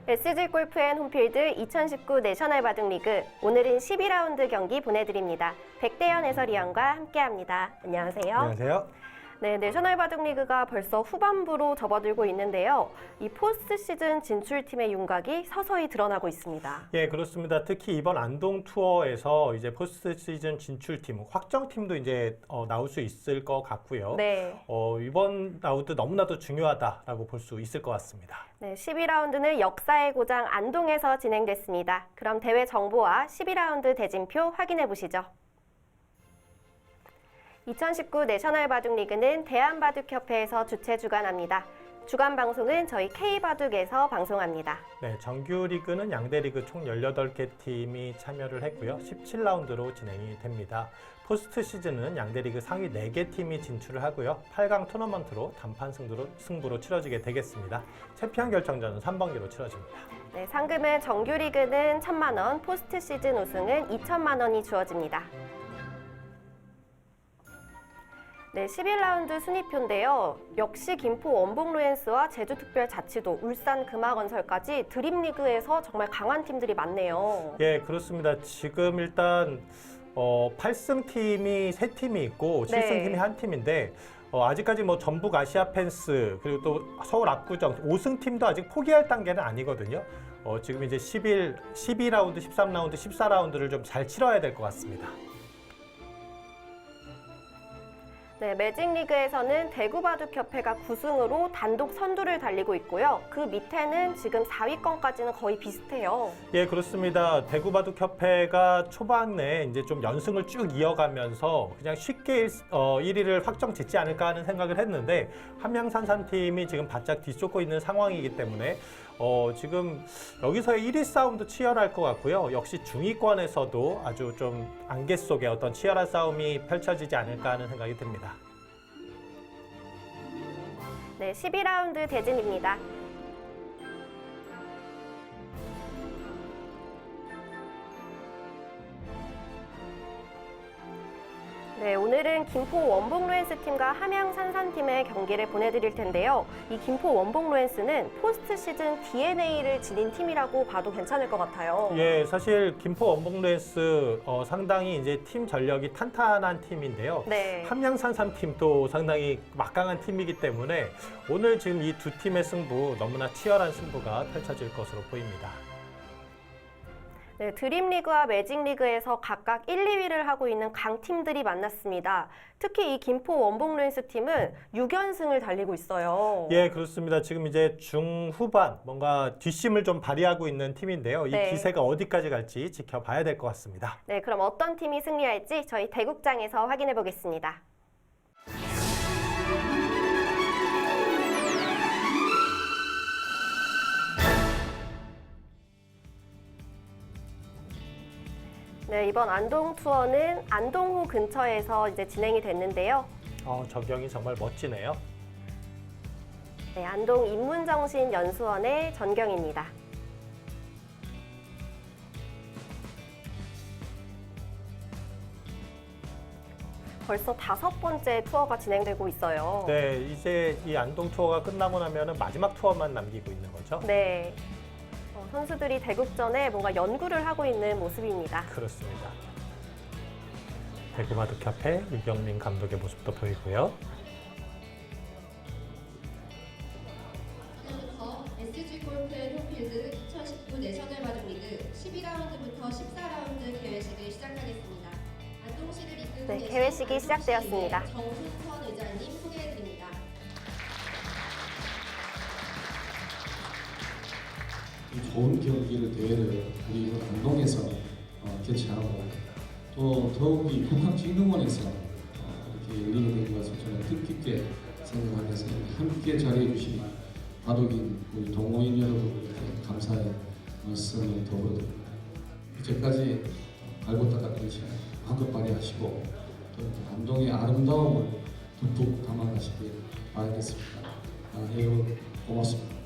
SG골프앤 홈필드 2019 내셔널 바둑리그 오늘은 12라운드 경기 보내드립니다. 백대현 해설위원과 함께합니다. 안녕하세요. 안녕하세요. 네, 내셔널 바둑리그가 벌써 후반부로 접어들고 있는데요. 이 포스트 시즌 진출팀의 윤곽이 서서히 드러나고 있습니다. 예, 그렇습니다. 특히 이번 안동 투어에서 이제 포스트 시즌 진출팀, 확정팀도 이제 나올 수 있을 것 같고요. 네. 이번 라운드 너무나도 중요하다라고 볼 수 있을 것 같습니다. 네, 12라운드는 역사의 고장 안동에서 진행됐습니다. 그럼 대회 정보와 12라운드 대진표 확인해 보시죠. 2019 내셔널 바둑리그는 대한바둑협회에서 주최 주관합니다. 주간 방송은 저희 K바둑에서 방송합니다. 네, 정규 리그는 양대 리그 총 18개 팀이 참여를 했고요. 17라운드로 진행이 됩니다. 포스트 시즌은 양대 리그 상위 4개 팀이 진출을 하고요. 8강 토너먼트로 단판 승부로 치러지게 되겠습니다. 챔피언 결정전은 3번기로 치러집니다. 네, 상금은 정규 리그는 1,000만 원, 포스트 시즌 우승은 2,000만 원이 주어집니다. 네, 11라운드 순위표인데요. 역시 김포 원봉루엔스와 제주특별자치도, 울산 금화건설까지 드림리그에서 정말 강한 팀들이 많네요. 예, 그렇습니다. 지금 일단 8승 팀이 3팀이 있고 7승 네. 팀이 1팀인데 아직까지 뭐 전북 아시아펜스 그리고 또 서울 압구정 5승 팀도 아직 포기할 단계는 아니거든요. 지금 이제 12라운드, 13라운드, 14라운드를 좀 잘 치러야 될 것 같습니다. 네, 매직리그에서는 대구바둑협회가 9승으로 단독 선두를 달리고 있고요. 그 밑에는 지금 4위권까지는 거의 비슷해요. 예, 그렇습니다. 대구바둑협회가 초반에 이제 좀 연승을 쭉 이어가면서 그냥 쉽게 1위를 확정 짓지 않을까 하는 생각을 했는데 함양산삼팀이 지금 바짝 뒤쫓고 있는 상황이기 때문에 지금 여기서의 1위 싸움도 치열할 것 같고요. 역시 중위권에서도 아주 좀 안개 속에 어떤 치열한 싸움이 펼쳐지지 않을까 하는 생각이 듭니다. 네, 12라운드 대진입니다. 네, 오늘은 김포 원봉루엔스 팀과 함양산삼팀의 경기를 보내드릴 텐데요. 이 김포 원봉루엔스는 포스트 시즌 DNA를 지닌 팀이라고 봐도 괜찮을 것 같아요. 예, 사실 김포 원봉루엔스 상당히 이제 팀 전력이 탄탄한 팀인데요. 네. 함양산삼 팀도 상당히 막강한 팀이기 때문에 오늘 지금 이 두 팀의 승부 너무나 치열한 승부가 펼쳐질 것으로 보입니다. 네, 드림리그와 매직리그에서 각각 1, 2위를 하고 있는 강팀들이 만났습니다. 특히 이 김포 원봉루엔스 팀은 6연승을 달리고 있어요. 예, 그렇습니다. 지금 이제 중후반 뭔가 뒷심을 좀 발휘하고 있는 팀인데요. 이 네. 기세가 어디까지 갈지 지켜봐야 될 것 같습니다. 네, 그럼 어떤 팀이 승리할지 저희 대국장에서 확인해 보겠습니다. 네, 이번 안동 투어는 안동호 근처에서 이제 진행이 됐는데요. 전경이 정말 멋지네요. 네, 안동 인문정신연수원의 전경입니다. 벌써 5번째 투어가 진행되고 있어요. 네, 이제 이 안동 투어가 끝나고 나면은 마지막 투어만 남기고 있는 거죠. 네. 선수들이 대국전에 뭔가 연구를 하고 있는 모습입니다. 그렇습니다. 대구바둑협회 유경민 감독의 모습도 보이고요. 지금부터 SG골프앤 홈필드 2019 내셔널 바둑리그 12라운드부터 14라운드 개회식을 시작하겠습니다. 안동시드 리그 네, 개회식이 시작되었습니다. 정순선 의장님 소개해드립니다. 이 좋은 경기를 대회를 우리 안동에서 개최하고 또 더욱이 국학진흥원에서 이렇게 열리게 된 것을 저는 뜻깊게 생각하면서 함께 자리해 주신 바둑인 우리 동호인 여러분께 감사의 말씀을 드립니다. 이제까지 갈고 닦았듯이 마음껏 발휘하시고 또 안동의 아름다움을 듬뿍 담아가시길 바라겠습니다. 여러분 고맙습니다.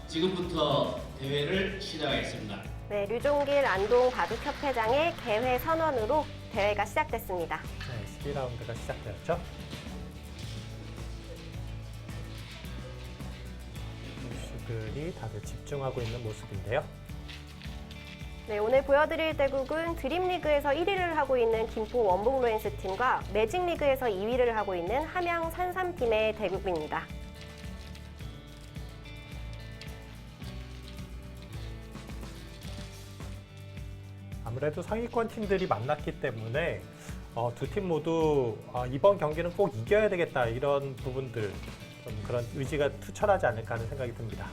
지금부터 대회를 시작하겠습니다. 네, 류종길 안동 바둑협회장의 개회 선언으로 대회가 시작됐습니다. 네, 12라운드가 시작되었죠. 선수들이 다들 집중하고 있는 모습인데요. 네, 오늘 보여드릴 대국은 드림리그에서 1위를 하고 있는 김포 원봉로엔스 팀과 매직리그에서 2위를 하고 있는 함양 산삼팀의 대국입니다. 아무래도 상위권 팀들이 만났기 때문에 두 팀 모두 이번 경기는 꼭 이겨야 되겠다 이런 부분들 좀 그런 의지가 투철하지 않을까 하는 생각이 듭니다.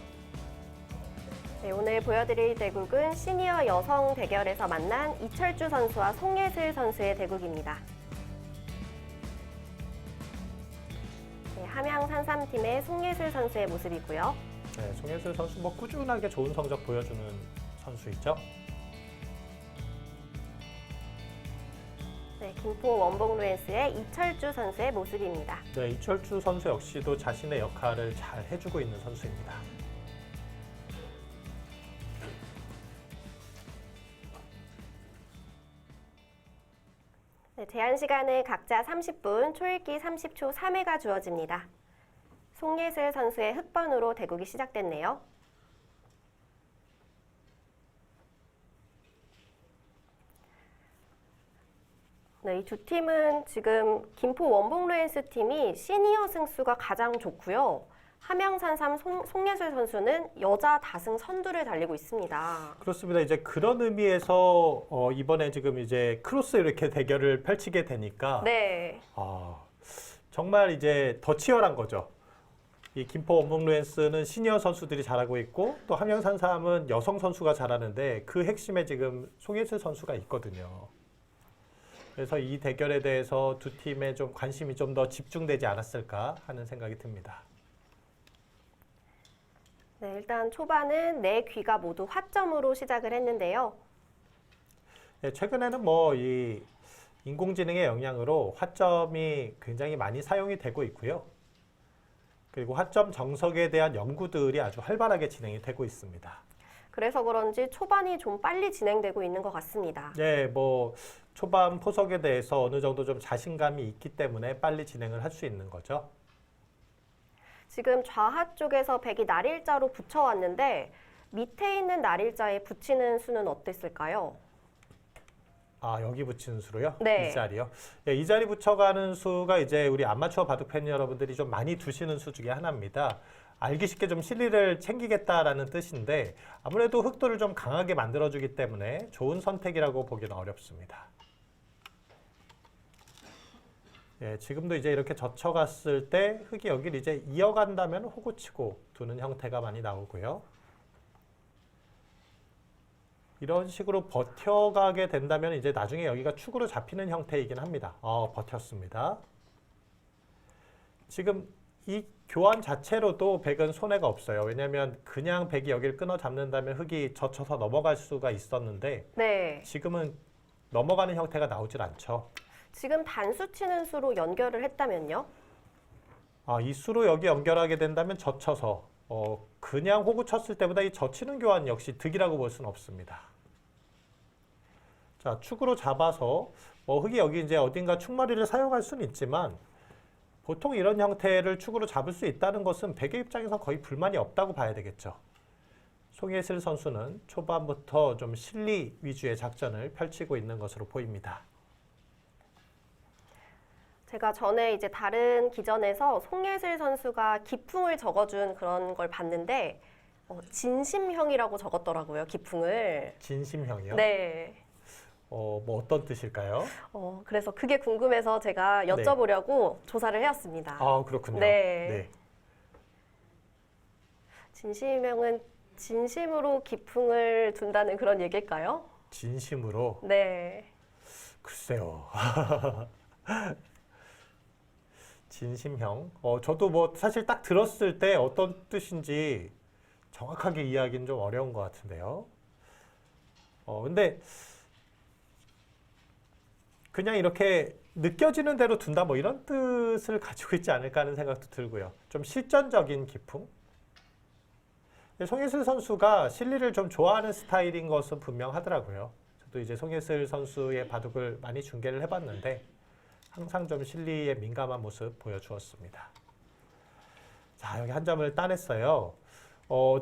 네, 오늘 보여드릴 대국은 시니어 여성 대결에서 만난 이철주 선수와 송예슬 선수의 대국입니다. 네, 함양 산삼팀의 송예슬 선수의 모습이고요. 네, 송예슬 선수 뭐 꾸준하게 좋은 성적 보여주는 선수이죠. 네, 김포 원봉루엔스의 이철주 선수의 모습입니다. 네, 이철주 선수 역시도 자신의 역할을 잘 해주고 있는 선수입니다. 네, 제한 시간은 각자 30분, 초읽기 30초 3회가 주어집니다. 송예슬 선수의 흑번으로 대국이 시작됐네요. 네, 이 두 팀은 지금 김포 원봉루엔스 팀이 시니어 승수가 가장 좋고요. 함양산삼 송예슬 선수는 여자 다승 선두를 달리고 있습니다. 그렇습니다. 이제 그런 의미에서 이번에 지금 이제 크로스 이렇게 대결을 펼치게 되니까 네. 정말 이제 더 치열한 거죠. 이 김포 원봉루엔스는 시니어 선수들이 잘하고 있고 또 함양산삼은 여성 선수가 잘하는데 그 핵심에 지금 송예슬 선수가 있거든요. 그래서 이 대결에 대해서 두 팀의 좀 관심이 좀 더 집중되지 않았을까 하는 생각이 듭니다. 네, 일단 초반은 네 귀가 모두 화점으로 시작을 했는데요. 네, 최근에는 뭐 이 인공지능의 영향으로 화점이 굉장히 많이 사용이 되고 있고요. 그리고 화점 정석에 대한 연구들이 아주 활발하게 진행이 되고 있습니다. 그래서 그런지 초반이 좀 빨리 진행되고 있는 것 같습니다. 네, 뭐 초반 포석에 대해서 어느 정도 좀 자신감이 있기 때문에 빨리 진행을 할 수 있는 거죠. 지금 좌하 쪽에서 백이 날일자로 붙여왔는데 밑에 있는 날일자에 붙이는 수는 어땠을까요? 여기 붙이는 수로요? 네. 이 자리요? 예, 이 자리 붙여가는 수가 이제 우리 아마추어 바둑 팬 여러분들이 좀 많이 두시는 수 중에 하나입니다. 알기 쉽게 좀 실리를 챙기겠다라는 뜻인데 아무래도 흑도를 좀 강하게 만들어주기 때문에 좋은 선택이라고 보기는 어렵습니다. 예, 지금도 이제 이렇게 젖혀갔을 때 흑이 여기를 이제 이어간다면 호구치고 두는 형태가 많이 나오고요. 이런 식으로 버텨가게 된다면 이제 나중에 여기가 축으로 잡히는 형태이긴 합니다. 버텼습니다. 지금 이 교환 자체로도 백은 손해가 없어요. 왜냐하면 그냥 백이 여기를 끊어 잡는다면 흑이 젖혀서 넘어갈 수가 있었는데 네. 지금은 넘어가는 형태가 나오질 않죠. 지금 단수 치는 수로 연결을 했다면요? 이 수로 여기 연결하게 된다면 젖혀서 그냥 호구 쳤을 때보다 이 젖히는 교환 역시 득이라고 볼 수는 없습니다. 자, 축으로 잡아서 흑이 여기 이제 어딘가 축머리를 사용할 수는 있지만 보통 이런 형태를 축으로 잡을 수 있다는 것은 백의 입장에서 거의 불만이 없다고 봐야 되겠죠. 송예슬 선수는 초반부터 좀 실리 위주의 작전을 펼치고 있는 것으로 보입니다. 제가 전에 이제 다른 기전에서 송예슬 선수가 기풍을 적어준 그런 걸 봤는데 진심형이라고 적었더라고요, 기풍을. 진심형이요? 네. 뭐 어떤 뜻일까요? 그래서 그게 궁금해서 제가 여쭤보려고 조사를 해왔습니다. 그렇군요. 네. 진심형은 진심으로 기풍을 둔다는 그런 얘기일까요? 진심으로? 네. 글쎄요. 진심형. 저도 뭐 사실 딱 들었을 때 어떤 뜻인지 정확하게 이해하기는 좀 어려운 것 같은데요. 근데 그냥 이렇게 느껴지는 대로 둔다 뭐 이런 뜻을 가지고 있지 않을까 하는 생각도 들고요. 좀 실전적인 기풍. 송예슬 선수가 실리를 좀 좋아하는 스타일인 것은 분명하더라고요. 저도 이제 송예슬 선수의 바둑을 많이 중계를 해봤는데 항상 좀 실리에 민감한 모습 보여주었습니다. 자, 여기 한 점을 따냈어요.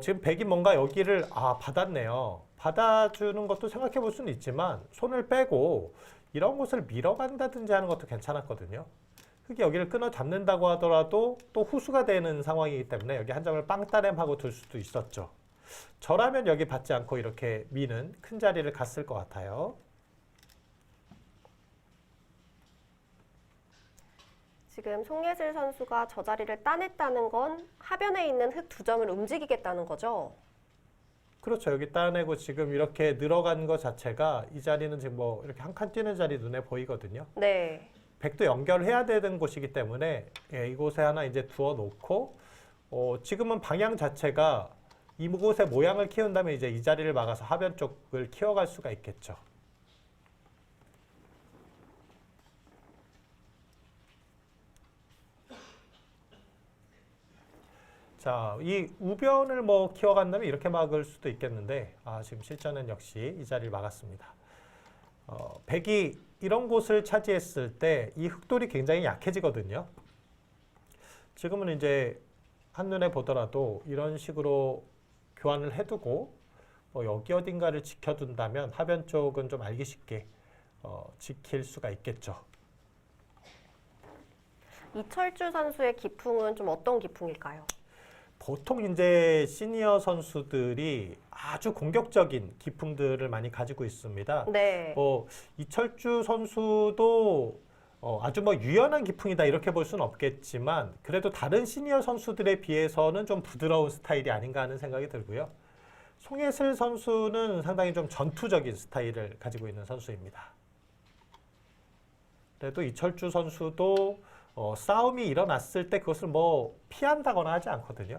지금 백이 뭔가 여기를 받았네요. 받아주는 것도 생각해 볼 수는 있지만 손을 빼고 이런 곳을 밀어간다든지 하는 것도 괜찮았거든요. 흑이 여기를 끊어 잡는다고 하더라도 또 후수가 되는 상황이기 때문에 여기 한 점을 빵따렘하고 둘 수도 있었죠. 저라면 여기 받지 않고 이렇게 미는 큰 자리를 갔을 것 같아요. 지금 송예슬 선수가 저 자리를 따냈다는 건 하변에 있는 흑 두 점을 움직이겠다는 거죠. 그렇죠. 여기 따내고 지금 이렇게 늘어간 것 자체가 이 자리는 지금 뭐 이렇게 한 칸 뛰는 자리 눈에 보이거든요. 네. 백도 연결해야 되는 곳이기 때문에 이곳에 하나 이제 두어 놓고 지금은 방향 자체가 이곳의 모양을 키운다면 이제 이 자리를 막아서 하변 쪽을 키워갈 수가 있겠죠. 자, 이 우변을 뭐 키워간다면 이렇게 막을 수도 있겠는데 지금 실전은 역시 이 자리를 막았습니다. 백이 이런 곳을 차지했을 때 이 흑돌이 굉장히 약해지거든요. 지금은 이제 한눈에 보더라도 이런 식으로 교환을 해두고 여기 어딘가를 지켜둔다면 하변 쪽은 좀 알기 쉽게 지킬 수가 있겠죠. 이철주 선수의 기풍은 좀 어떤 기풍일까요? 보통 이제 시니어 선수들이 아주 공격적인 기풍들을 많이 가지고 있습니다. 네. 이철주 선수도 아주 뭐 유연한 기풍이다 이렇게 볼 수는 없겠지만 그래도 다른 시니어 선수들에 비해서는 좀 부드러운 스타일이 아닌가 하는 생각이 들고요. 송예슬 선수는 상당히 좀 전투적인 스타일을 가지고 있는 선수입니다. 그래도 이철주 선수도 싸움이 일어났을 때 그것을 뭐 피한다거나 하지 않거든요.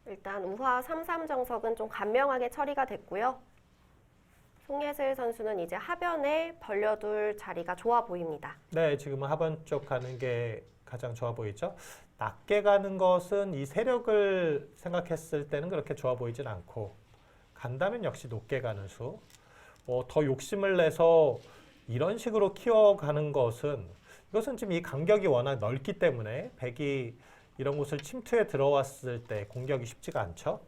일단 우화 3-3 정석은 좀 간명하게 처리가 됐고요. 송예슬 선수는 이제 하변에 벌려둘 자리가 좋아 보입니다. 네, 지금은 하반 쪽 가는 게 가장 좋아 보이죠. 낮게 가는 것은 이 세력을 생각했을 때는 그렇게 좋아 보이진 않고 간다면 역시 높게 가는 수. 더 욕심을 내서 이런 식으로 키워가는 것은 이것은 지금 이 간격이 워낙 넓기 때문에 백이 이런 곳을 침투에 들어왔을 때 공격이 쉽지가 않죠.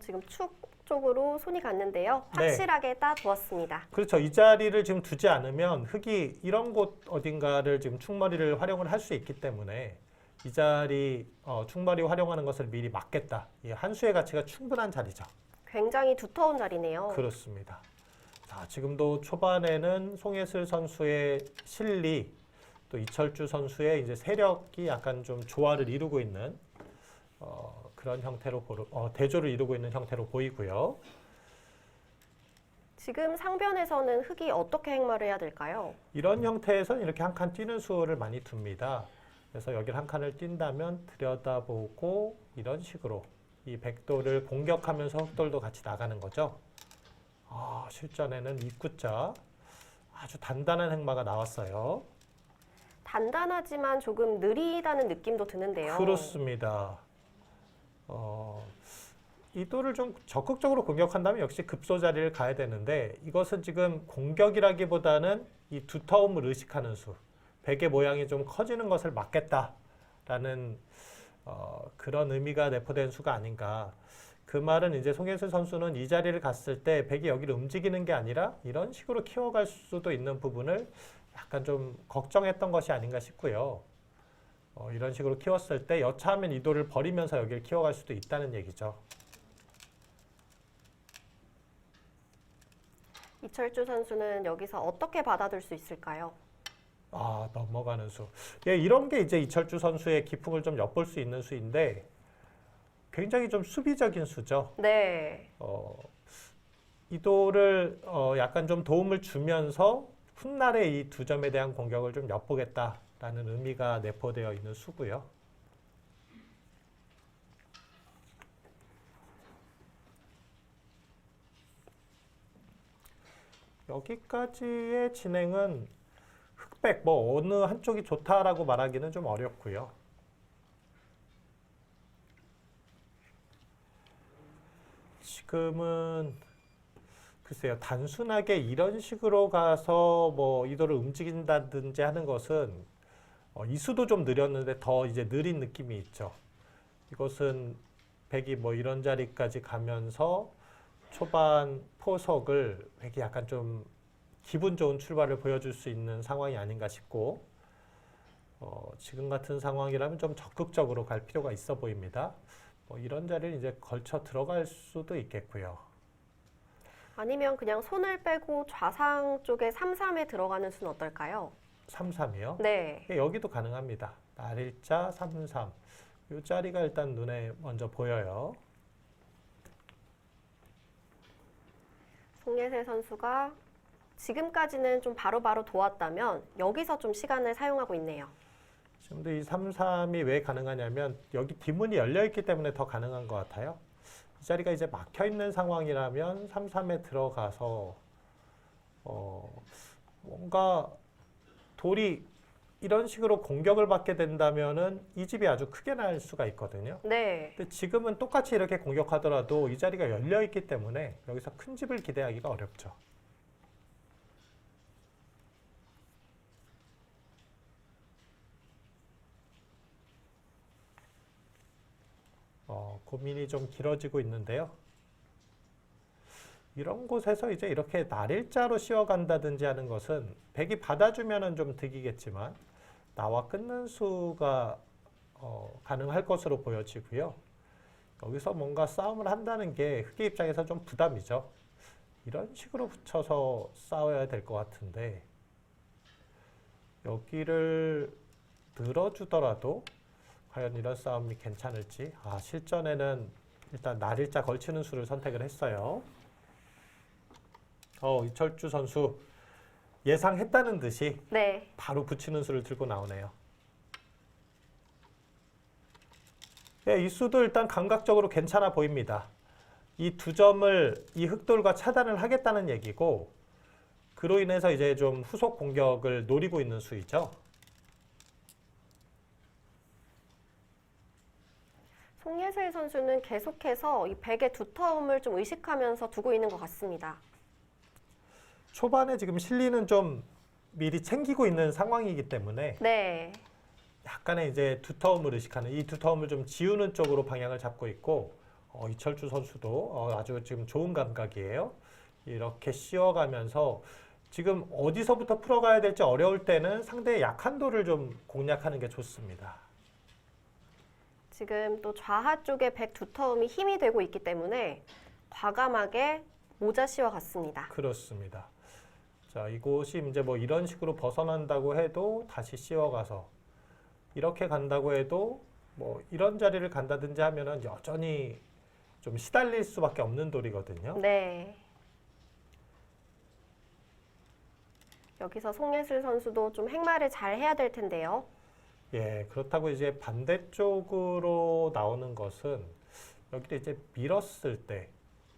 지금 축 쪽으로 손이 갔는데요. 네. 확실하게 따두었습니다. 그렇죠. 이 자리를 지금 두지 않으면 흑이 이런 곳 어딘가를 지금 충머리를 활용을 할 수 있기 때문에 이 자리 충머리 활용하는 것을 미리 막겠다. 이 한 수의 가치가 충분한 자리죠. 굉장히 두터운 자리네요. 그렇습니다. 자, 지금도 초반에는 송예슬 선수의 실리, 또 이철주 선수의 이제 세력이 약간 좀 조화를 이루고 있는 그런 형태로 대조를 이루고 있는 형태로 보이고요. 지금 상변에서는 흑이 어떻게 행마를 해야 될까요? 이런 형태에서는 이렇게 한 칸 뛰는 수를 많이 둡니다. 그래서 여기를 한 칸을 뛴다면 들여다보고 이런 식으로 이 백돌을 공격하면서 흑돌도 같이 나가는 거죠. 실전에는 입구자 아주 단단한 행마가 나왔어요. 단단하지만 조금 느리다는 느낌도 드는데요. 그렇습니다. 이 돌을 좀 적극적으로 공격한다면 역시 급소 자리를 가야 되는데 이것은 지금 공격이라기보다는 이 두터움을 의식하는 수, 백의 모양이 좀 커지는 것을 막겠다라는 그런 의미가 내포된 수가 아닌가. 그 말은 이제 송예슬 선수는 이 자리를 갔을 때 백이 여기를 움직이는 게 아니라 이런 식으로 키워갈 수도 있는 부분을 약간 좀 걱정했던 것이 아닌가 싶고요. 이런 식으로 키웠을 때 여차하면 이 돌을 버리면서 여기를 키워갈 수도 있다는 얘기죠. 이철주 선수는 여기서 어떻게 받아들 수 있을까요? 넘어가는 수. 이런 게 이제 이철주 선수의 기풍을 좀 엿볼 수 있는 수인데 굉장히 좀 수비적인 수죠. 네. 이 돌을 약간 좀 도움을 주면서 훗날에 이 두 점에 대한 공격을 좀 엿보겠다라는 의미가 내포되어 있는 수고요. 여기까지의 진행은 흑백 뭐 어느 한쪽이 좋다라고 말하기는 좀 어렵고요. 지금은 글쎄요, 단순하게 이런 식으로 가서 뭐 이도를 움직인다든지 하는 것은 이수도 좀 느렸는데 더 이제 느린 느낌이 있죠. 이것은 백이 뭐 이런 자리까지 가면서 초반 포석을 백이 약간 좀 기분 좋은 출발을 보여줄 수 있는 상황이 아닌가 싶고, 지금 같은 상황이라면 좀 적극적으로 갈 필요가 있어 보입니다. 뭐 이런 자리를 이제 걸쳐 들어갈 수도 있겠고요. 아니면 그냥 손을 빼고 좌상 쪽에 3-3에 들어가는 수는 어떨까요? 3-3이요? 네. 여기도 가능합니다. 날일자 3-3. 이 자리가 일단 눈에 먼저 보여요. 송예슬 선수가 지금까지는 좀 바로바로 도왔다면 여기서 좀 시간을 사용하고 있네요. 지금도 이 3-3이 왜 가능하냐면 여기 뒷문이 열려있기 때문에 더 가능한 것 같아요. 이 자리가 이제 막혀있는 상황이라면 3-3에 들어가서 뭔가 돌이 이런 식으로 공격을 받게 된다면은 이 집이 아주 크게 날 수가 있거든요. 네. 근데 지금은 똑같이 이렇게 공격하더라도 이 자리가 열려있기 때문에 여기서 큰 집을 기대하기가 어렵죠. 고민이 좀 길어지고 있는데요. 이런 곳에서 이제 이렇게 날일자로 씌워간다든지 하는 것은 백이 받아주면은 좀 득이겠지만 나와 끊는 수가 가능할 것으로 보여지고요. 여기서 뭔가 싸움을 한다는 게 흑의 입장에서 좀 부담이죠. 이런 식으로 붙여서 싸워야 될 것 같은데 여기를 늘어주더라도 과연 이런 싸움이 괜찮을지. 실전에는 일단 날일자 걸치는 수를 선택을 했어요. 이철주 선수 예상했다는 듯이 네. 바로 붙이는 수를 들고 나오네요. 네, 이 수도 일단 감각적으로 괜찮아 보입니다. 이 두 점을 이 흑돌과 차단을 하겠다는 얘기고, 그로 인해서 이제 좀 후속 공격을 노리고 있는 수이죠. 송예슬 선수는 계속해서 이 백의 두터움을 좀 의식하면서 두고 있는 것 같습니다. 초반에 지금 실리는 좀 미리 챙기고 있는 상황이기 때문에 네. 약간의 이제 두터움을 의식하는, 이 두터움을 좀 지우는 쪽으로 방향을 잡고 있고, 이철주 선수도 아주 지금 좋은 감각이에요. 이렇게 씌워가면서 지금 어디서부터 풀어가야 될지 어려울 때는 상대의 약한 돌을 좀 공략하는 게 좋습니다. 지금 또 좌하 쪽에 백 두터움이 힘이 되고 있기 때문에 과감하게 모자 씌워 갔습니다. 그렇습니다. 자, 이곳이 이제 뭐 이런 식으로 벗어난다고 해도 다시 씌워가서 이렇게 간다고 해도 뭐 이런 자리를 간다든지 하면은 여전히 좀 시달릴 수밖에 없는 돌이거든요. 네. 여기서 송예슬 선수도 좀 행마를 잘 해야 될 텐데요. 예, 그렇다고 이제 반대쪽으로 나오는 것은 여기를 이제 밀었을 때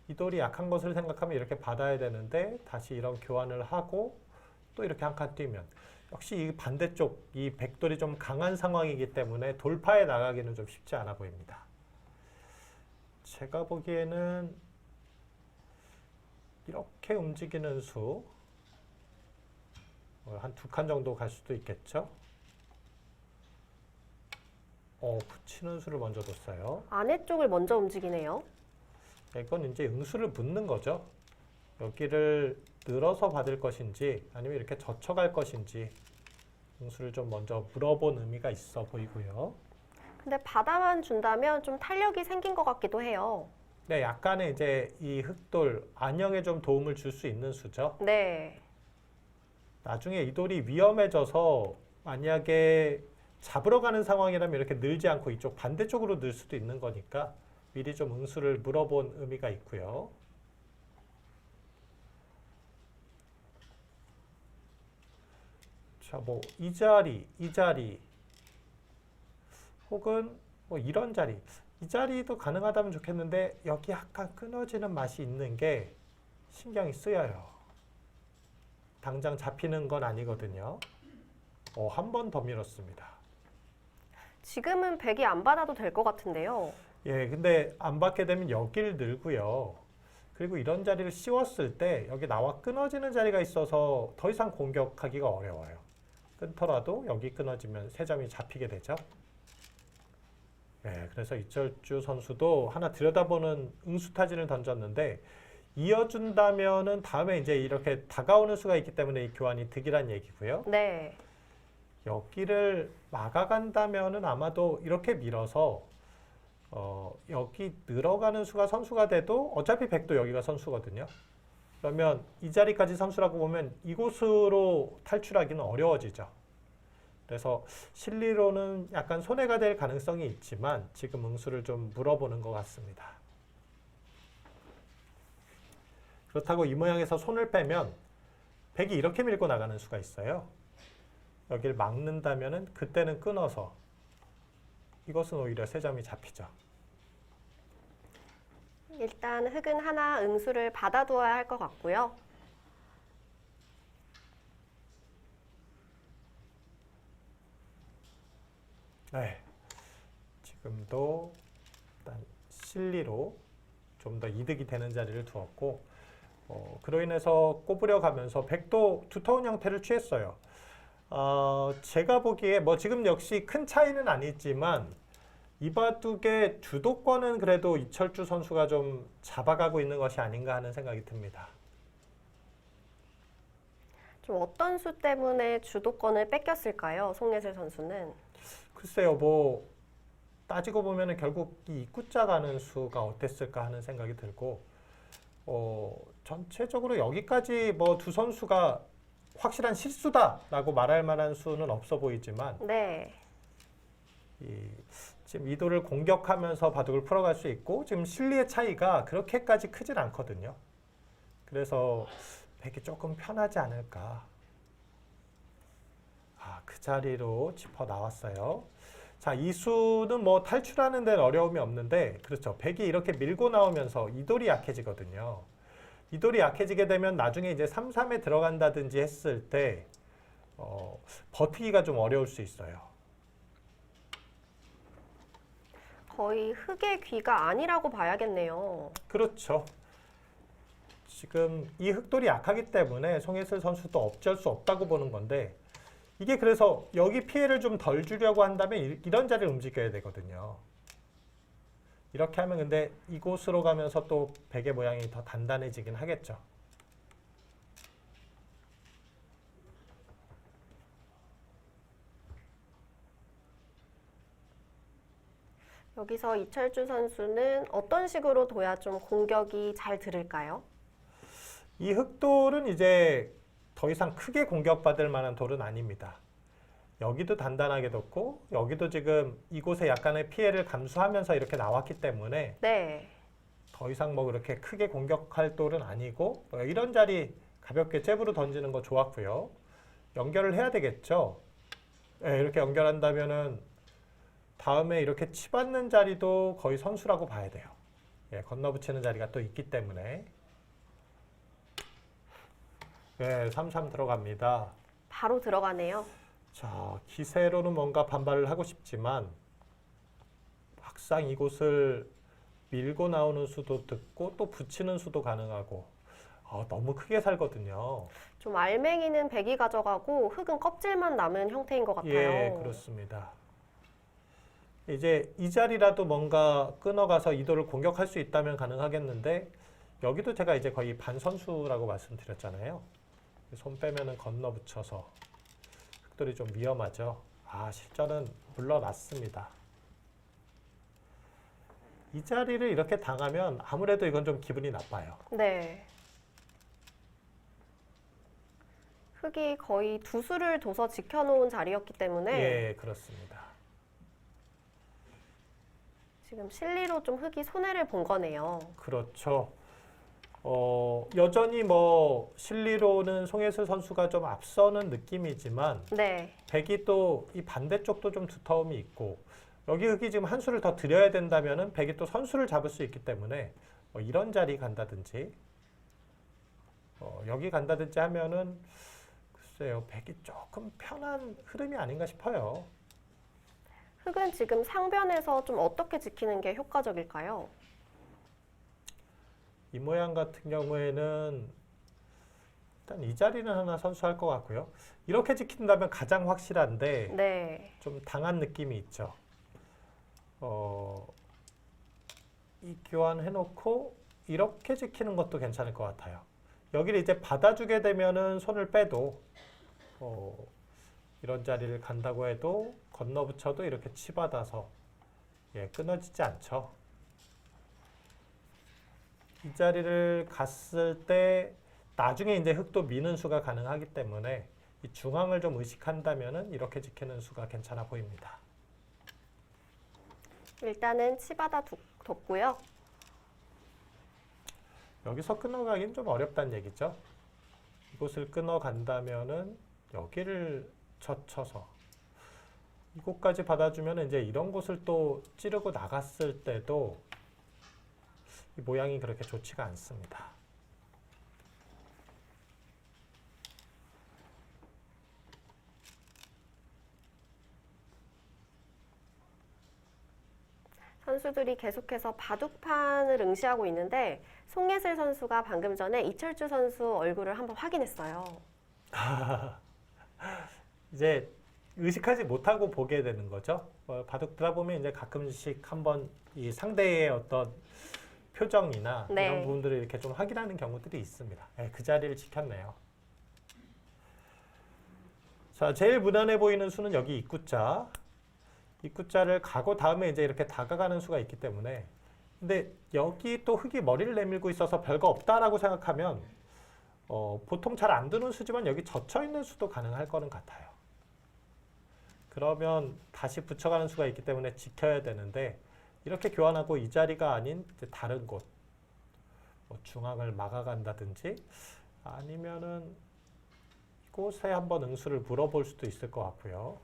이 돌이 약한 것을 생각하면 이렇게 받아야 되는데 다시 이런 교환을 하고 또 이렇게 한 칸 뛰면 역시 이 반대쪽 이 백돌이 좀 강한 상황이기 때문에 돌파해 나가기는 좀 쉽지 않아 보입니다. 제가 보기에는 이렇게 움직이는 수 한 두 칸 정도 갈 수도 있겠죠. 붙이는 수를 먼저 뒀어요. 아래쪽을 먼저 움직이네요. 이건 이제 응수를 묻는 거죠. 여기를 늘어서 받을 것인지 아니면 이렇게 젖혀갈 것인지 응수를 좀 먼저 물어본 의미가 있어 보이고요. 근데 받아만 준다면 좀 탄력이 생긴 것 같기도 해요. 네, 약간의 이제 이 흑돌 안녕에 좀 도움을 줄 수 있는 수죠. 네. 나중에 이 돌이 위험해져서 만약에 잡으러 가는 상황이라면 이렇게 늘지 않고 이쪽 반대쪽으로 늘 수도 있는 거니까 미리 좀 응수를 물어본 의미가 있고요. 자, 뭐 이 자리 혹은 뭐 이런 자리, 이 자리도 가능하다면 좋겠는데 여기 약간 끊어지는 맛이 있는 게 신경이 쓰여요. 당장 잡히는 건 아니거든요. 한 번 더 밀었습니다. 지금은 백이 안 받아도 될 것 같은데요. 예, 근데 안 받게 되면 여기를 늘고요. 그리고 이런 자리를 씌웠을 때 여기 나와 끊어지는 자리가 있어서 더 이상 공격하기가 어려워요. 끊더라도 여기 끊어지면 3점이 잡히게 되죠. 네, 그래서 이철주 선수도 하나 들여다보는 응수타진을 던졌는데 이어준다면은 다음에 이제 이렇게 다가오는 수가 있기 때문에 이 교환이 득이란 얘기고요. 네. 여기를 막아간다면은 아마도 이렇게 밀어서 여기 늘어가는 수가 선수가 돼도 어차피 백도 여기가 선수거든요. 그러면 이 자리까지 선수라고 보면 이곳으로 탈출하기는 어려워지죠. 그래서 실리로는 약간 손해가 될 가능성이 있지만 지금 응수를 좀 물어보는 것 같습니다. 그렇다고 이 모양에서 손을 빼면 백이 이렇게 밀고 나가는 수가 있어요. 여기를 막는다면은 그때는 끊어서 이것은 오히려 3점이 잡히죠. 일단 흑은 하나 응수를 받아두어야 할 것 같고요. 네, 지금도 일단 실리로 좀 더 이득이 되는 자리를 두었고 그로 인해서 꼬부려 가면서 백도 두터운 형태를 취했어요. 제가 보기에 뭐 지금 역시 큰 차이는 아니지만 이 바둑의 주도권은 그래도 이철주 선수가 좀 잡아가고 있는 것이 아닌가 하는 생각이 듭니다. 좀 어떤 수 때문에 주도권을 뺏겼을까요? 송예슬 선수는. 글쎄요, 뭐 따지고 보면은 결국 이 입구자 가는 수가 어땠을까 하는 생각이 들고 전체적으로 여기까지 뭐 두 선수가 확실한 실수다라고 말할 만한 수는 없어 보이지만 네. 지금 이도를 공격하면서 바둑을 풀어갈 수 있고 지금 실리의 차이가 그렇게까지 크진 않거든요. 그래서 백이 조금 편하지 않을까. 그 자리로 짚어 나왔어요. 자, 이 수는 뭐 탈출하는 데는 어려움이 없는데 그렇죠. 백이 이렇게 밀고 나오면서 이돌이 약해지거든요. 이돌이 약해지게 되면 나중에 이제 3-3에 들어간다든지 했을 때 버티기가 좀 어려울 수 있어요. 거의 흑의 귀가 아니라고 봐야겠네요. 그렇죠. 지금 이 흑돌이 약하기 때문에 송예슬 선수도 어쩔 수 없다고 보는 건데 이게 그래서 여기 피해를 좀 덜 주려고 한다면 이런 자리를 움직여야 되거든요. 이렇게 하면 근데 이곳으로 가면서 또 백의 모양이 더 단단해지긴 하겠죠. 여기서 이철주 선수는 어떤 식으로 둬야 좀 공격이 잘 들을까요? 이 흑돌은 이제 더 이상 크게 공격받을 만한 돌은 아닙니다. 여기도 단단하게 뒀고 여기도 지금 이곳에 약간의 피해를 감수하면서 이렇게 나왔기 때문에 네. 더 이상 뭐 그렇게 크게 공격할 돌은 아니고 이런 자리 가볍게 잽으로 던지는 거 좋았고요. 연결을 해야 되겠죠. 네, 이렇게 연결한다면은 다음에 이렇게 치받는 자리도 거의 선수라고 봐야 돼요. 예, 건너붙이는 자리가 또 있기 때문에. 네, 3-3 들어갑니다. 바로 들어가네요. 자, 기세로는 뭔가 반발을 하고 싶지만 막상 이곳을 밀고 나오는 수도 듣고 또 붙이는 수도 가능하고 너무 크게 살거든요. 좀 알맹이는 백이 가져가고 흑은 껍질만 남은 형태인 것 같아요. 예, 그렇습니다. 이제 이 자리라도 뭔가 끊어가서 이도를 공격할 수 있다면 가능하겠는데 여기도 제가 이제 거의 반선수라고 말씀드렸잖아요. 손 빼면은 건너 붙여서 흑돌이 좀 위험하죠. 실전은 물러났습니다. 이 자리를 이렇게 당하면 아무래도 이건 좀 기분이 나빠요. 네. 흑이 거의 두 수를 둬서 지켜놓은 자리였기 때문에 예, 그렇습니다. 지금 실리로 좀 흑이 손해를 본 거네요. 그렇죠. 여전히 뭐 실리로는 송예슬 선수가 좀 앞서는 느낌이지만 네. 백이 또 이 반대쪽도 좀 두터움이 있고 여기 흑이 지금 한 수를 더 들여야 된다면은 백이 또 선수를 잡을 수 있기 때문에 이런 자리 간다든지 여기 간다든지 하면은 글쎄요 백이 조금 편한 흐름이 아닌가 싶어요. 흑은 지금 상변에서 좀 어떻게 지키는 게 효과적일까요? 이 모양 같은 경우에는 일단 이 자리는 하나 선수할 것 같고요. 이렇게 지킨다면 가장 확실한데 네. 좀 당한 느낌이 있죠. 이 교환해놓고 이렇게 지키는 것도 괜찮을 것 같아요. 여기를 이제 받아주게 되면은 손을 빼도 이런 자리를 간다고 해도 건너붙여도 이렇게 치받아서 끊어지지 않죠. 이 자리를 갔을 때 나중에 이제 흑도 미는 수가 가능하기 때문에 이 중앙을 좀 의식한다면은 이렇게 지키는 수가 괜찮아 보입니다. 일단은 치받아 뒀고요. 여기서 끊어가긴 좀 어렵다는 얘기죠. 이곳을 끊어간다면은 여기를 젖혀서 이곳까지 받아주면 이제 이런 곳을 또 찌르고 나갔을 때도 이 모양이 그렇게 좋지가 않습니다. 선수들이 계속해서 바둑판을 응시하고 있는데 송예슬 선수가 방금 전에 이철주 선수 얼굴을 한번 확인했어요. 이제 의식하지 못하고 보게 되는 거죠. 바둑 두다 보면 이제 가끔씩 한번 이 상대의 어떤 표정이나 네. 이런 부분들을 이렇게 좀 확인하는 경우들이 있습니다. 그 자리를 지켰네요. 자, 제일 무난해 보이는 수는 여기 입구자. 입구자를 가고 다음에 이제 이렇게 다가가는 수가 있기 때문에 근데 여기 또 흑이 머리를 내밀고 있어서 별거 없다라고 생각하면 보통 잘 안 드는 수지만 여기 젖혀 있는 수도 가능할 거는 같아요. 그러면 다시 붙여가는 수가 있기 때문에 지켜야 되는데 이렇게 교환하고 이 자리가 아닌 이제 다른 곳 뭐 중앙을 막아간다든지 아니면은 이곳에 한번 응수를 물어볼 수도 있을 것 같고요.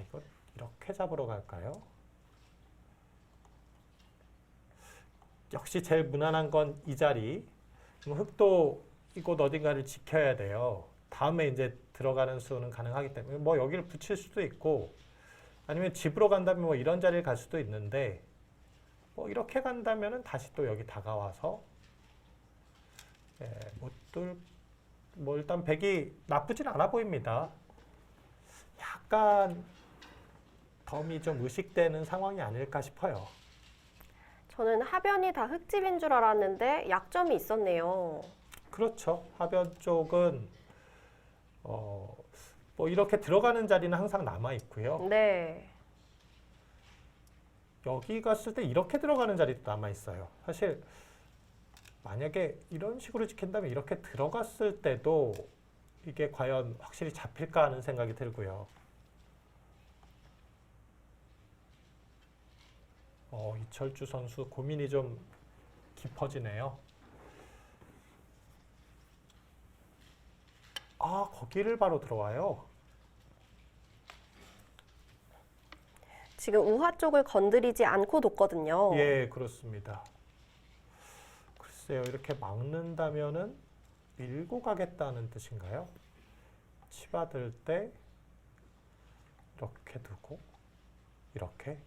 이거 이렇게 잡으러 갈까요? 역시 제일 무난한 건 이 자리. 그럼 흑도 이곳 어딘가를 지켜야 돼요. 다음에 이제 들어가는 수는 가능하기 때문에 뭐 여기를 붙일 수도 있고 아니면 집으로 간다면 뭐 이런 자리를 갈 수도 있는데 뭐 이렇게 간다면은 다시 또 여기 다가와서 뭐 일단 백이 나쁘진 않아 보입니다. 약간 덤이 좀 의식되는 상황이 아닐까 싶어요. 저는 하변이 다 흑집인 줄 알았는데 약점이 있었네요. 그렇죠. 하변 쪽은 뭐 이렇게 들어가는 자리는 항상 남아 있고요. 네. 여기 갔을 때 이렇게 들어가는 자리도 남아 있어요. 사실 만약에 이런 식으로 지킨다면 이렇게 들어갔을 때도 이게 과연 확실히 잡힐까 하는 생각이 들고요. 이철주 선수 고민이 좀 깊어지네요. 거기를 바로 들어와요. 지금 우화 쪽을 건드리지 않고 뒀거든요. 예, 그렇습니다. 글쎄요, 이렇게 막는다면은 밀고 가겠다는 뜻인가요? 치받을 때 이렇게 두고 이렇게.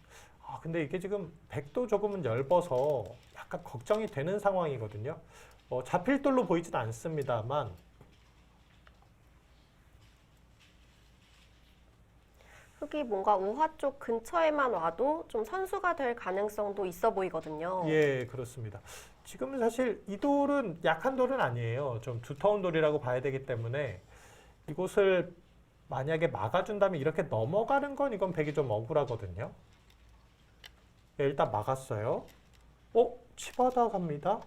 근데 이게 지금 백도 조금은 엷어서 약간 걱정이 되는 상황이거든요. 잡힐 돌로 보이진 않습니다만 흑이 뭔가 우화 쪽 근처에만 와도 좀 선수가 될 가능성도 있어 보이거든요. 예, 그렇습니다. 지금은 사실 이 돌은 약한 돌은 아니에요. 좀 두터운 돌이라고 봐야 되기 때문에 이곳을 만약에 막아준다면 이렇게 넘어가는 건 이건 백이 좀 억울하거든요. 예, 일단 막았어요. 치받아 갑니다.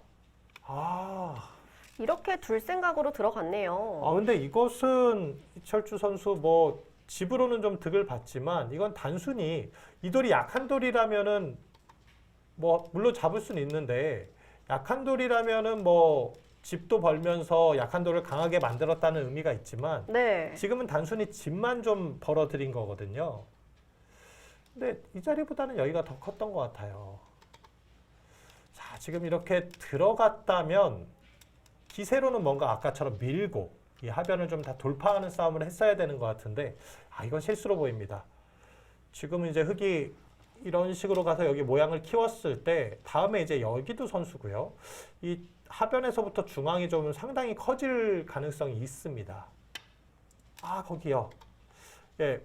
이렇게 둘 생각으로 들어갔네요. 근데 이것은 이철주 선수 뭐 집으로는 좀 득을 봤지만 이건 단순히 이 돌이 약한 돌이라면은 뭐 물론 잡을 수는 있는데 약한 돌이라면은 뭐 집도 벌면서 약한 돌을 강하게 만들었다는 의미가 있지만 네. 지금은 단순히 집만 좀 벌어들인 거거든요. 근데 이 자리보다는 여기가 더 컸던 것 같아요. 자, 지금 이렇게 들어갔다면 기세로는 뭔가 아까처럼 밀고 이 하변을 좀 다 돌파하는 싸움을 했어야 되는 것 같은데 이건 실수로 보입니다. 지금은 이제 흑이 이런 식으로 가서 여기 모양을 키웠을 때 다음에 이제 여기도 선수고요. 이 하변에서부터 중앙이 좀 상당히 커질 가능성이 있습니다. 아, 거기요. 예.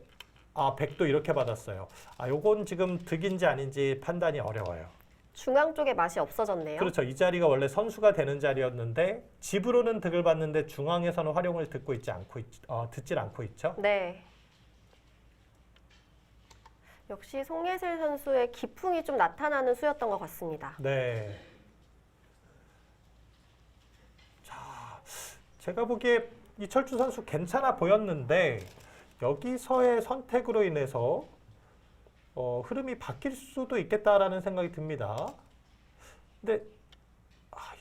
아, 백도 이렇게 받았어요. 아, 요건 지금 득인지 아닌지 판단이 어려워요. 중앙 쪽에 맛이 없어졌네요. 그렇죠. 이 자리가 원래 선수가 되는 자리였는데 집으로는 득을 받는데 중앙에서는 활용을 듣질 않고 있죠. 네. 역시 송예슬 선수의 기풍이 좀 나타나는 수였던 것 같습니다. 네. 자, 제가 보기에 이철주 선수 괜찮아 보였는데 여기서의 선택으로 인해서 흐름이 바뀔 수도 있겠다라는 생각이 듭니다. 근데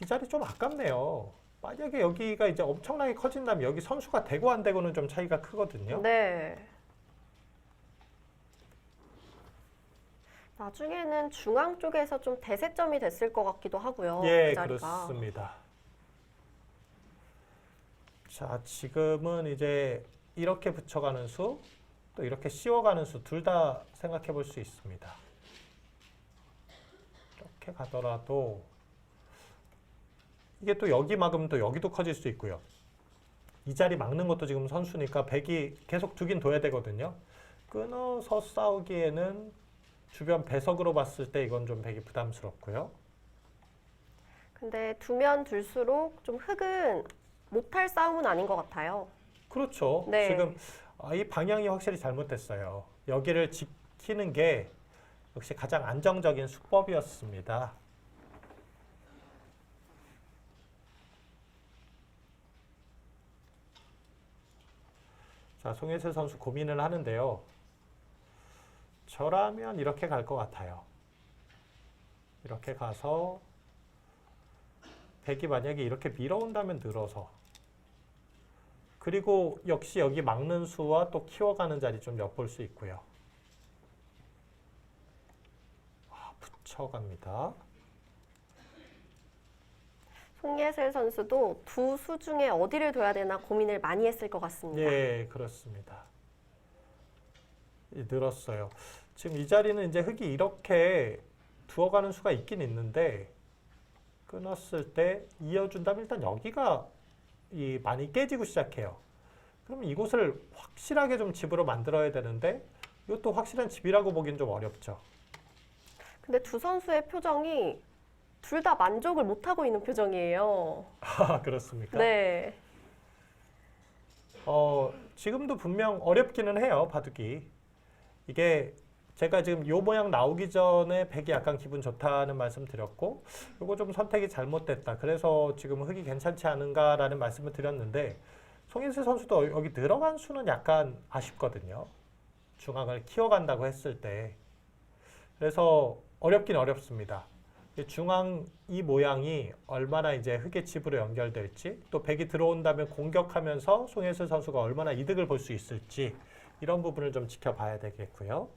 이 자리 좀 아깝네요. 만약에 여기가 이제 엄청나게 커진다면 여기 선수가 되고 안 되고는 좀 차이가 크거든요. 네. 나중에는 중앙 쪽에서 좀 대세점이 됐을 것 같기도 하고요. 예, 그 자리가. 그렇습니다. 자, 지금은 이제 이렇게 붙여가는 수, 또 이렇게 씌워가는 수 둘 다 생각해 볼 수 있습니다. 이렇게 가더라도 이게 또 여기 막으면 또 여기도 커질 수 있고요. 이 자리 막는 것도 지금 선수니까 백이 계속 두긴 둬야 되거든요. 끊어서 싸우기에는 주변 배석으로 봤을 때 이건 좀 백이 부담스럽고요. 근데 두면 둘수록 좀 흑은 못할 싸움은 아닌 것 같아요. 그렇죠. 네. 지금 이 방향이 확실히 잘못됐어요. 여기를 지키는 게 역시 가장 안정적인 수법이었습니다. 자, 송예슬 선수 고민을 하는데요. 저라면 이렇게 갈 것 같아요. 이렇게 가서 백이 만약에 이렇게 밀어온다면 늘어서 그리고 역시 여기 막는 수와 또 키워가는 자리 좀 엿볼 수 있고요. 붙여갑니다. 송예슬 선수도 두 수 중에 어디를 둬야 되나 고민을 많이 했을 것 같습니다. 예, 그렇습니다. 늘었어요. 지금 이 자리는 이제 흙이 이렇게 두어가는 수가 있긴 있는데 끊었을 때 이어준다면 일단 여기가 많이 깨지고 시작해요. 그러면 이곳을 확실하게 좀 집으로 만들어야 되는데 이것도 확실한 집이라고 보기는 좀 어렵죠. 근데 두 선수의 표정이 둘 다 만족을 못하고 있는 표정이에요. 아, 그렇습니까? 네. 지금도 분명 어렵기는 해요, 바둑이. 이게 제가 지금 요 모양 나오기 전에 백이 약간 기분 좋다는 말씀 드렸고 요거 좀 선택이 잘못됐다. 그래서 지금 흙이 괜찮지 않은가라는 말씀을 드렸는데 송인슬 선수도 여기 들어간 수는 약간 아쉽거든요. 중앙을 키워간다고 했을 때. 그래서 어렵긴 어렵습니다. 중앙 이 모양이 얼마나 이제 흙의 집으로 연결될지 또 백이 들어온다면 공격하면서 송예슬 선수가 얼마나 이득을 볼 수 있을지 이런 부분을 좀 지켜봐야 되겠고요.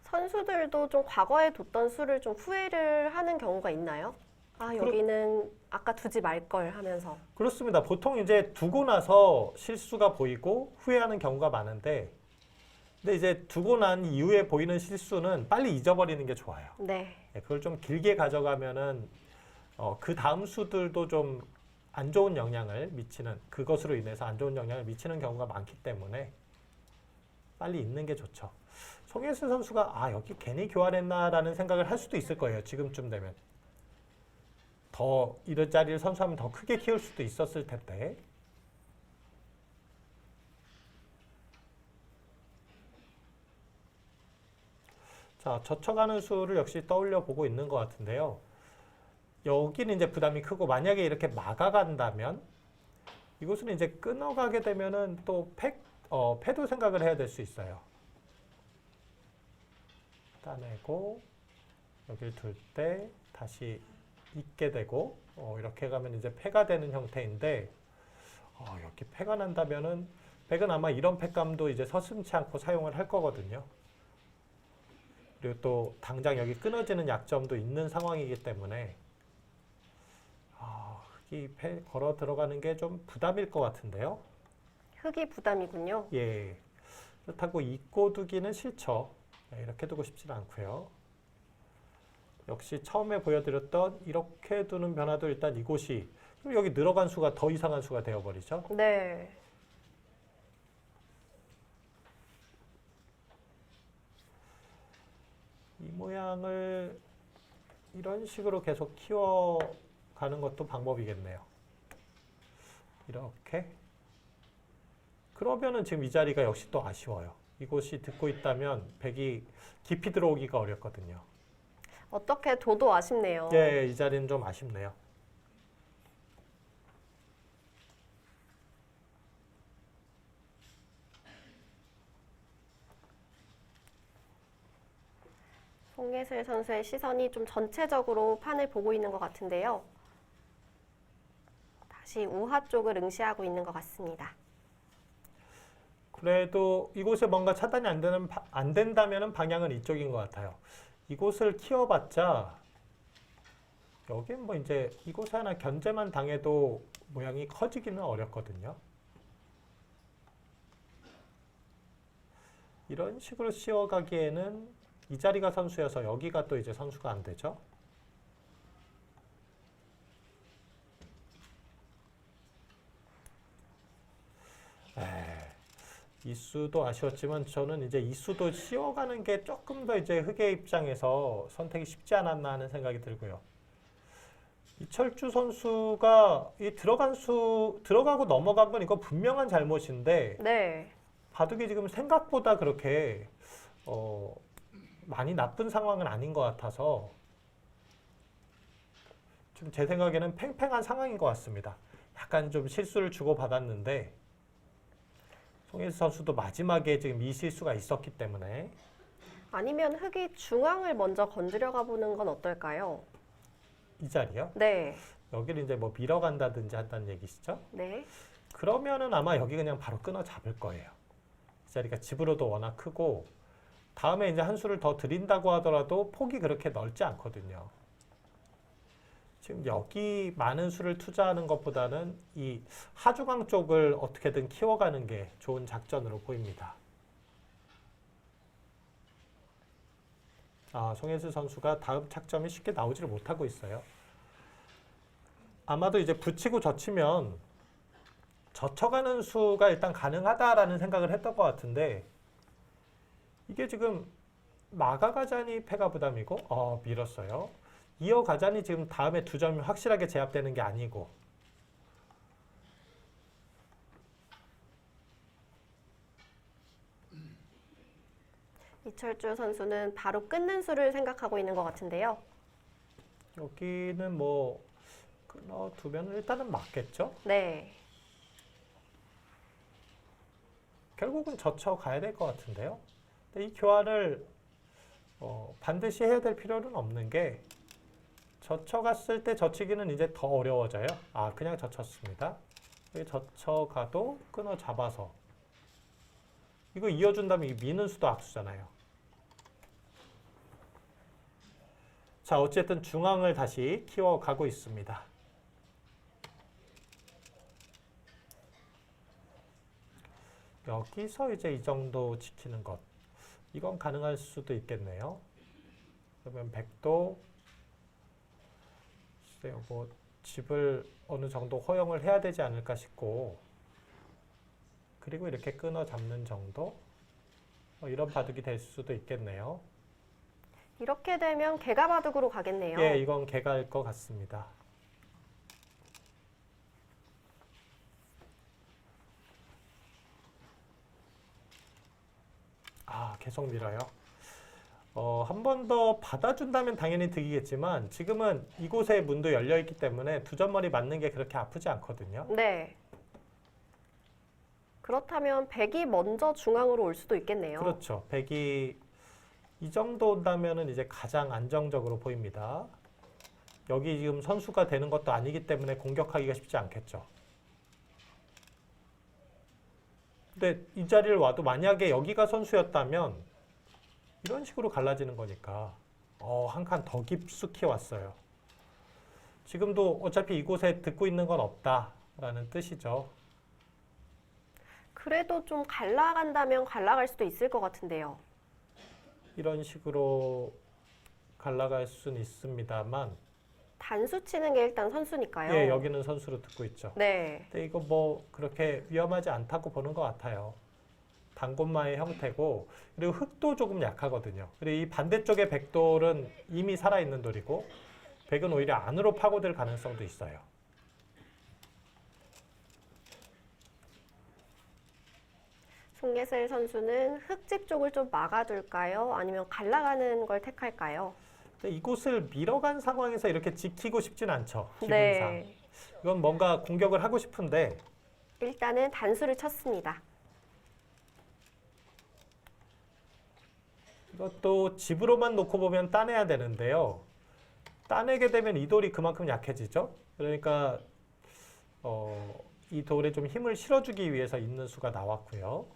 선수들도 좀 과거에 뒀던 수를 좀 후회를 하는 경우가 있나요? 아, 여기는 아까 두지 말 걸 하면서. 그렇습니다. 보통 이제 두고 나서 실수가 보이고 후회하는 경우가 많은데 근데 이제 두고 난 이후에 보이는 실수는 빨리 잊어버리는 게 좋아요. 네. 그걸 좀 길게 가져가면은 그 다음 수들도 좀 안 좋은 영향을 미치는 그것으로 인해서 안 좋은 영향을 미치는 경우가 많기 때문에 빨리 잊는 게 좋죠. 송예슬 선수가 여기 괜히 교환했나라는 생각을 할 수도 있을 거예요. 지금쯤 되면 더 이런 자리를 선수하면 더 크게 키울 수도 있었을 텐데. 자, 젖혀가는 수를 역시 떠올려 보고 있는 것 같은데요. 여기는 이제 부담이 크고 만약에 이렇게 막아간다면 이곳은 이제 끊어가게 되면은 또 패도 생각을 해야 될 수 있어요. 따내고 여기를 둘 때 다시 있게 되고 이렇게 가면 이제 패가 되는 형태인데 여기 패가 난다면은 백은 아마 이런 패감도 이제 서슴지 않고 사용을 할 거거든요. 그리고 또 당장 여기 끊어지는 약점도 있는 상황이기 때문에 흙이 패 걸어 들어가는 게 좀 부담일 것 같은데요. 흑이 부담이군요. 예. 그렇다고 잊고 두기는 싫죠. 네, 이렇게 두고 싶지는 않고요. 역시 처음에 보여드렸던 이렇게 두는 변화도 일단 이곳이 그럼 여기 늘어간 수가 더 이상한 수가 되어버리죠. 네. 이 모양을 이런 식으로 계속 키워가는 것도 방법이겠네요. 이렇게. 그러면은 지금 이 자리가 역시 또 아쉬워요. 이곳이 듣고 있다면 백이 깊이 들어오기가 어렵거든요. 어떻게 둬도 아쉽네요. 예, 이 자리는 좀 아쉽네요. 송예슬 선수의 시선이 좀 전체적으로 판을 보고 있는 것 같은데요. 다시 우하 쪽을 응시하고 있는 것 같습니다. 그래도 이곳에 뭔가 차단이 안 된다면 방향은 이쪽인 것 같아요. 이곳을 키워봤자 여긴 뭐 이제 이곳에 하나 견제만 당해도 모양이 커지기는 어렵거든요. 이런 식으로 씌워가기에는 이 자리가 선수여서 여기가 또 이제 선수가 안 되죠. 이 수도 아쉬웠지만 저는 이제 이 수도 씌워가는 게 조금 더 이제 흑의 입장에서 선택이 쉽지 않았나 하는 생각이 들고요. 이철주 선수가 이 들어가고 넘어간 건 이거 분명한 잘못인데 네. 바둑이 지금 생각보다 그렇게 많이 나쁜 상황은 아닌 것 같아서 좀 제 생각에는 팽팽한 상황인 것 같습니다. 약간 좀 실수를 주고받았는데 송혜슬 선수도 마지막에 지금 이 실수가 있었기 때문에 아니면 흑이 중앙을 먼저 건드려가 보는 건 어떨까요? 이 자리요? 네. 여기를 이제 뭐 밀어간다든지 한다는 얘기시죠? 네. 그러면은 아마 여기 그냥 바로 끊어 잡을 거예요. 이 자리가 집으로도 워낙 크고 다음에 이제 한 수를 더 드린다고 하더라도 폭이 그렇게 넓지 않거든요. 지금 여기 많은 수를 투자하는 것보다는 이 하중앙 쪽을 어떻게든 키워가는 게 좋은 작전으로 보입니다. 송혜슬 선수가 다음 착점이 쉽게 나오지를 못하고 있어요. 아마도 이제 붙이고 젖히면 젖혀가는 수가 일단 가능하다라는 생각을 했던 것 같은데 이게 지금 마가가자니 패가 부담이고 밀었어요. 이어가자니 지금 다음에 두 점이 확실하게 제압되는 게 아니고 이철주 선수는 바로 끊는 수를 생각하고 있는 것 같은데요. 여기는 뭐 끊어두면 일단은 맞겠죠? 네. 결국은 젖혀가야 될 것 같은데요. 근데 이 교환을 반드시 해야 될 필요는 없는 게 젖혀갔을 때 젖히기는 이제 더 어려워져요. 그냥 젖혔습니다. 여기 젖혀가도 끊어 잡아서 이거 이어준다면 이 미는 수도 악수잖아요. 자, 어쨌든 중앙을 다시 키워가고 있습니다. 여기서 이제 이 정도 지키는 것. 이건 가능할 수도 있겠네요. 그러면 백도 글쎄요, 뭐 집을 어느 정도 허용을 해야 되지 않을까 싶고 그리고 이렇게 끊어 잡는 정도 이런 바둑이 될 수도 있겠네요. 이렇게 되면 개가바둑으로 가겠네요. 예, 이건 개가일 것 같습니다. 계속 밀어요. 한 번 더 받아준다면 당연히 득이겠지만 지금은 이곳에 문도 열려있기 때문에 두 점머리 맞는 게 그렇게 아프지 않거든요. 네. 그렇다면 백이 먼저 중앙으로 올 수도 있겠네요. 그렇죠. 백이 이 정도 온다면은 이제 가장 안정적으로 보입니다. 여기 지금 선수가 되는 것도 아니기 때문에 공격하기가 쉽지 않겠죠. 근데 이 자리를 와도 만약에 여기가 선수였다면 이런 식으로 갈라지는 거니까 한 칸 더 깊숙이 왔어요. 지금도 어차피 이곳에 듣고 있는 건 없다라는 뜻이죠. 그래도 좀 갈라간다면 갈라갈 수도 있을 것 같은데요. 이런 식으로 갈라갈 수는 있습니다만 단수 치는 게 일단 선수니까요. 예, 여기는 선수로 듣고 있죠. 네. 근데 이거 뭐 그렇게 위험하지 않다고 보는 것 같아요. 단곤마의 형태고 그리고 흑도 조금 약하거든요. 그리고 이 반대쪽의 백돌은 이미 살아있는 돌이고 백은 오히려 안으로 파고들 가능성도 있어요. 송예슬 선수는 흑집 쪽을 좀 막아둘까요? 아니면 갈라가는 걸 택할까요? 근데 이곳을 밀어간 상황에서 이렇게 지키고 싶진 않죠. 기분상. 네. 이건 뭔가 공격을 하고 싶은데 일단은 단수를 쳤습니다. 이것도 집으로만 놓고 보면 따내야 되는데요. 따내게 되면 이 돌이 그만큼 약해지죠. 그러니까 이 돌에 좀 힘을 실어주기 위해서 있는 수가 나왔고요.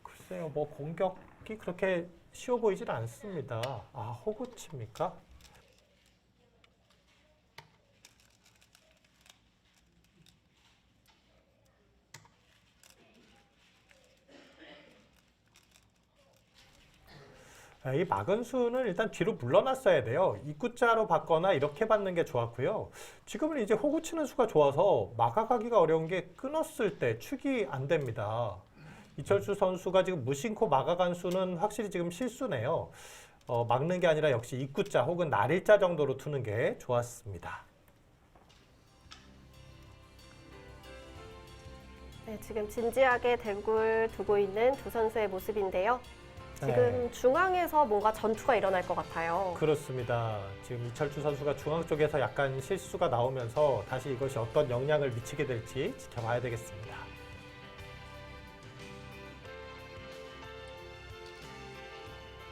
글쎄요, 뭐 공격이 그렇게 쉬워 보이질 않습니다. 아, 호구치입니까? 이 막은 수는 일단 뒤로 물러났어야 돼요. 입구자로 받거나 이렇게 받는 게 좋았고요. 지금은 이제 호구 치는 수가 좋아서 막아가기가 어려운 게 끊었을 때 축이 안 됩니다. 이철수 선수가 지금 무심코 막아간 수는 확실히 지금 실수네요. 막는 게 아니라 역시 입구자 혹은 날일자 정도로 두는 게 좋았습니다. 네, 지금 진지하게 대구를 두고 있는 두 선수의 모습인데요. 지금 네. 중앙에서 뭔가 전투가 일어날 것 같아요. 그렇습니다. 지금 이철주 선수가 중앙 쪽에서 약간 실수가 나오면서 다시 이것이 어떤 영향을 미치게 될지 지켜봐야 되겠습니다.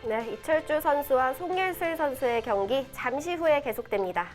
네, 이철주 선수와 송예슬 선수의 경기 잠시 후에 계속됩니다.